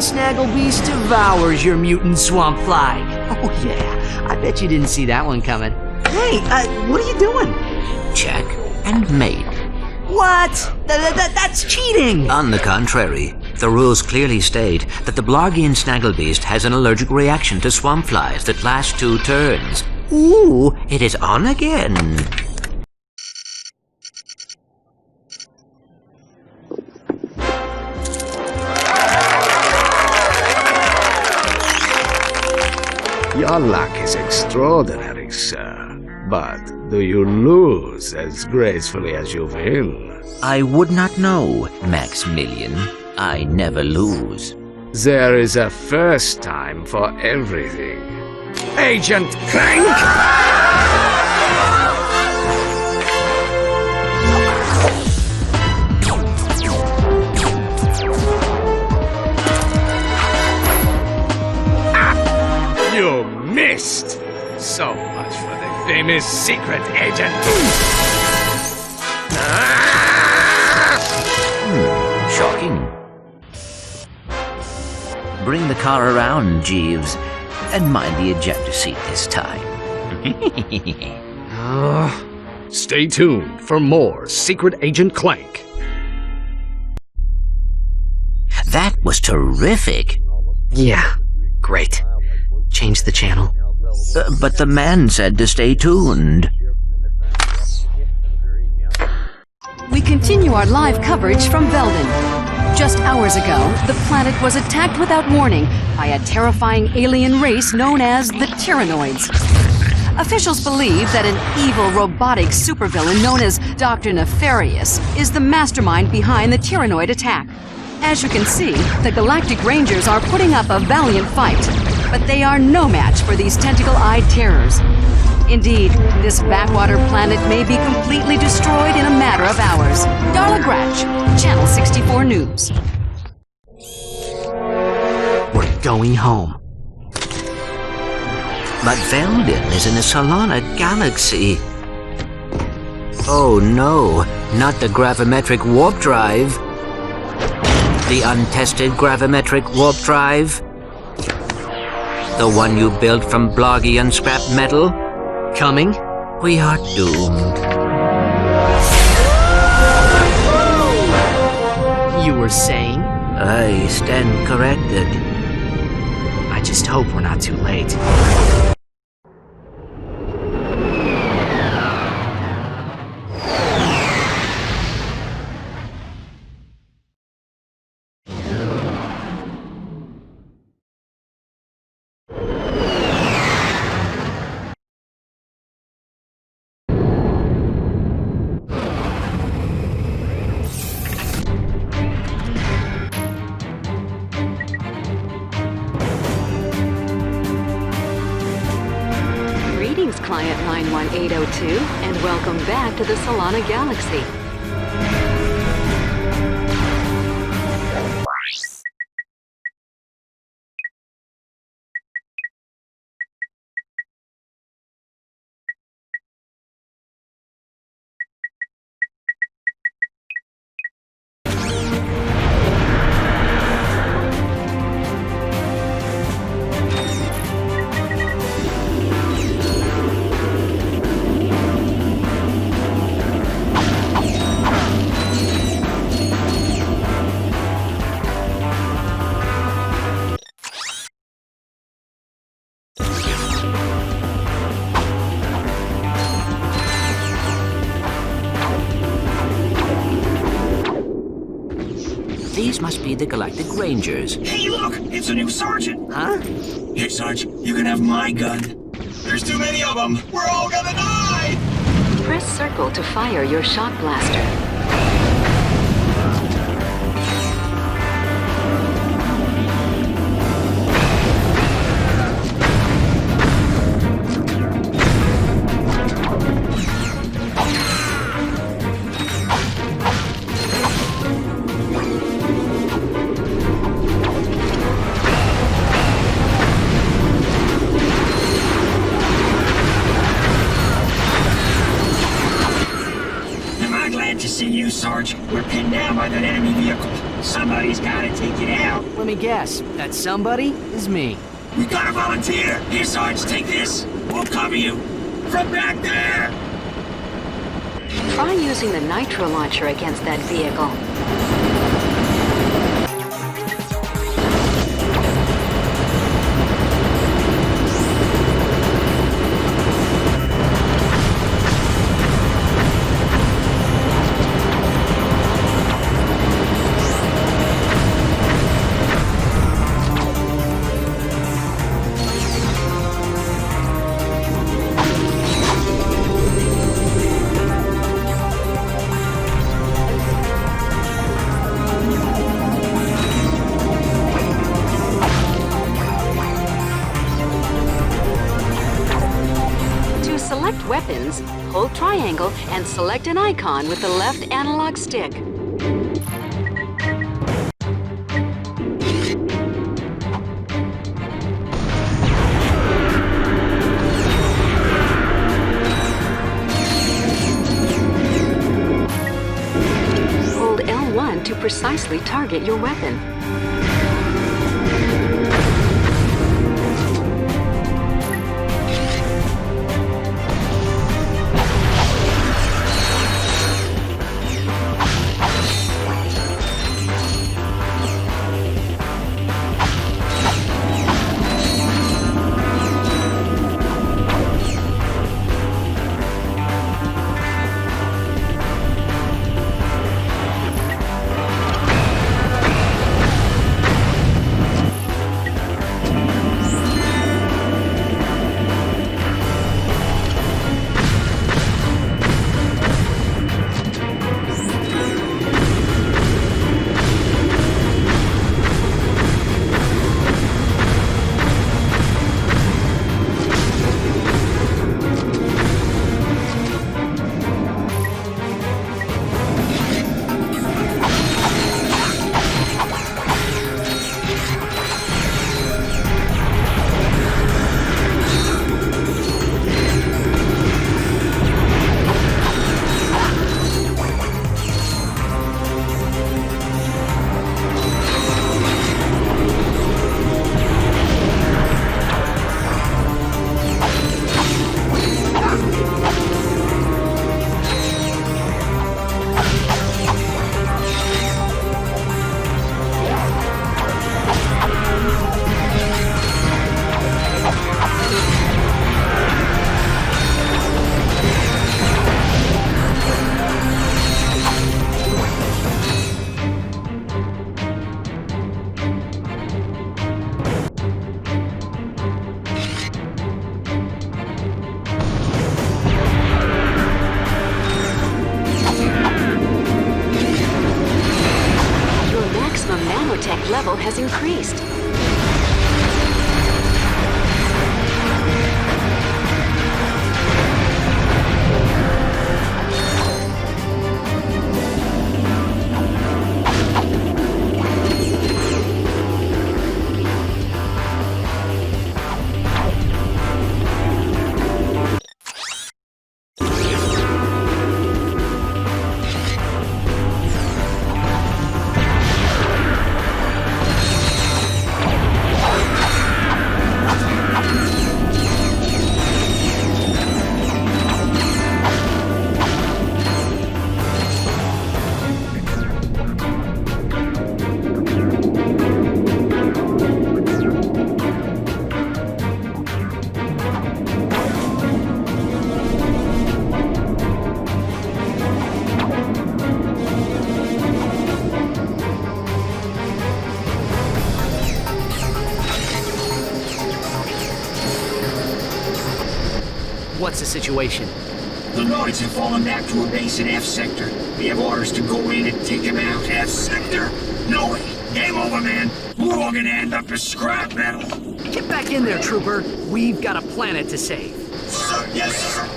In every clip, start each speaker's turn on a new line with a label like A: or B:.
A: Snagglebeast devours your mutant swamp fly. Oh yeah, I bet you didn't see that one coming. Hey, what are you doing?
B: Check and mate.
A: What? That's cheating!
B: On the contrary, the rules clearly state that the Blargian Snagglebeast has an allergic reaction to swamp flies that last 2 turns. Ooh, it is on again.
C: Your luck is extraordinary, sir. But do you lose as gracefully as you win?
B: I would not know, Maximilian. I never lose.
C: There is a first time for everything. Agent Clank! You missed! So much for the famous secret agent.
B: Shocking. Bring the car around, Jeeves, and mind the ejector seat this time.
C: Stay tuned for more Secret Agent Clank.
B: That was terrific.
A: Yeah, great. Change the channel.
B: But the man said to stay tuned.
D: We continue our live coverage from Veldin. Just hours ago, the planet was attacked without warning by a terrifying alien race known as the Tyrannoids. Officials believe that an evil robotic supervillain known as Dr. Nefarious is the mastermind behind the Tyrannoid attack. As you can see, the Galactic Rangers are putting up a valiant fight, but they are no match for these tentacle-eyed terrors. Indeed, this backwater planet may be completely destroyed in a matter of hours. Darla Gratch, Channel 64 News.
A: We're going home.
B: But Veldin is in a Solana galaxy. Oh no, not the gravimetric warp drive. The untested gravimetric warp drive? The one you built from Blargian scrap metal?
A: Coming?
B: We are doomed.
A: You were saying?
B: I stand corrected.
A: I just hope we're not too late.
D: Client 91802, and welcome back to the Solana Galaxy.
B: These must be the Galactic Rangers.
E: Hey, look! It's a new sergeant!
A: Huh?
E: Hey, Sarge, you can have my gun. There's too many of them! We're all gonna die!
D: Press circle to fire your shock blaster.
E: Am I glad to see you, Sarge? We're pinned down by that enemy vehicle. Somebody's gotta take it out.
A: Let me guess, that somebody is me.
E: We gotta volunteer. Here, Sarge, take this. We'll cover you. From back there!
D: Try using the nitro launcher against that vehicle. Weapons, hold triangle and select an icon with the left analog stick. Hold L1 to precisely target your weapon. Level has increased.
A: What's the situation?
E: The Noids have fallen back to a base in F Sector. We have orders to go in and take them out. F Sector? No way. Game over, man. We're all gonna end up as scrap metal.
A: Get back in there, Trooper. We've got a planet to save.
E: Sir, yes, sir.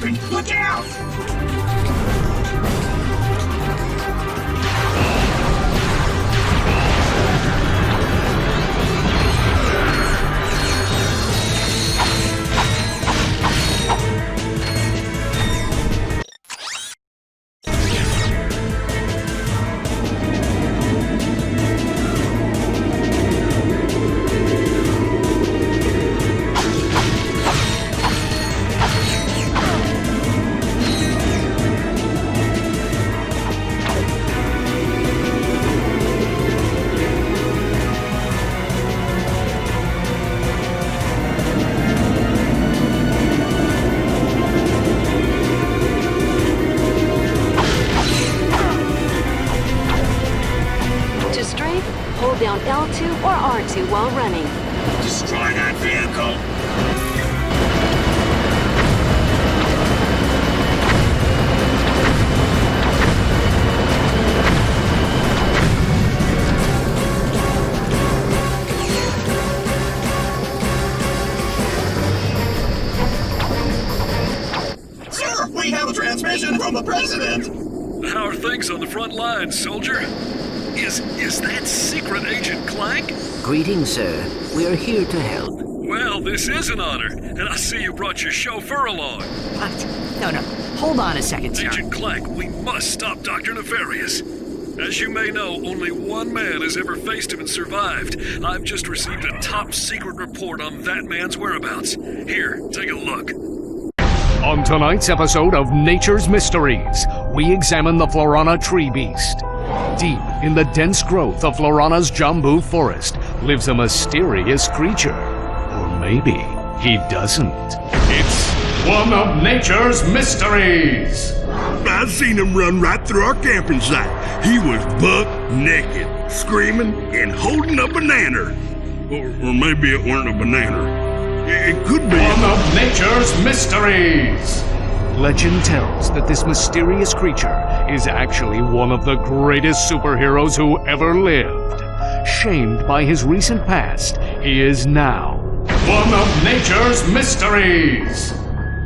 E: open! Look out!
D: Hold down L2 or R2 while running.
E: Destroy that vehicle!
F: Sir, we have a transmission from the President!
G: How are things on the front lines, soldier? Is that Secret Agent Clank?
B: Greetings, sir. We are here to help.
G: Well, this is an honor, and I see you brought your chauffeur along.
A: What? No. Hold on a second, sir.
G: Agent Clank, we must stop Dr. Nefarious. As you may know, only one man has ever faced him and survived. I've just received a top-secret report on that man's whereabouts. Here, take a look.
H: On tonight's episode of Nature's Mysteries, we examine the Florana tree beast. Deep in the dense growth of Florana's Jambu forest lives a mysterious creature. Or maybe he doesn't. It's one of Nature's Mysteries!
I: I seen him run right through our camping site. He was buck naked, screaming and holding a banana. Or maybe it weren't a banana. It could be
H: one of Nature's Mysteries! Legend tells that this mysterious creature is actually one of the greatest superheroes who ever lived. Shamed by his recent past, he is now one of Nature's Mysteries!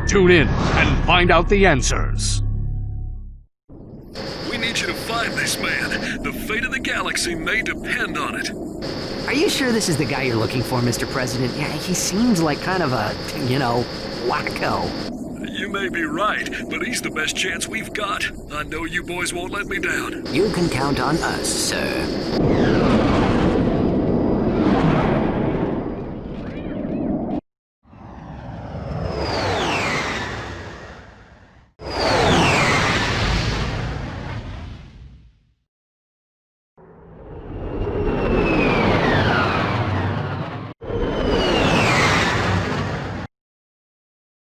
H: Tune in and find out the answers.
G: We need you to find this man. The fate of the galaxy may depend on it.
A: Are you sure this is the guy you're looking for, Mr. President? Yeah, he seems like kind of a, wacko.
G: You may be right, but he's the best chance we've got. I know you boys won't let me down.
B: You can count on us, sir.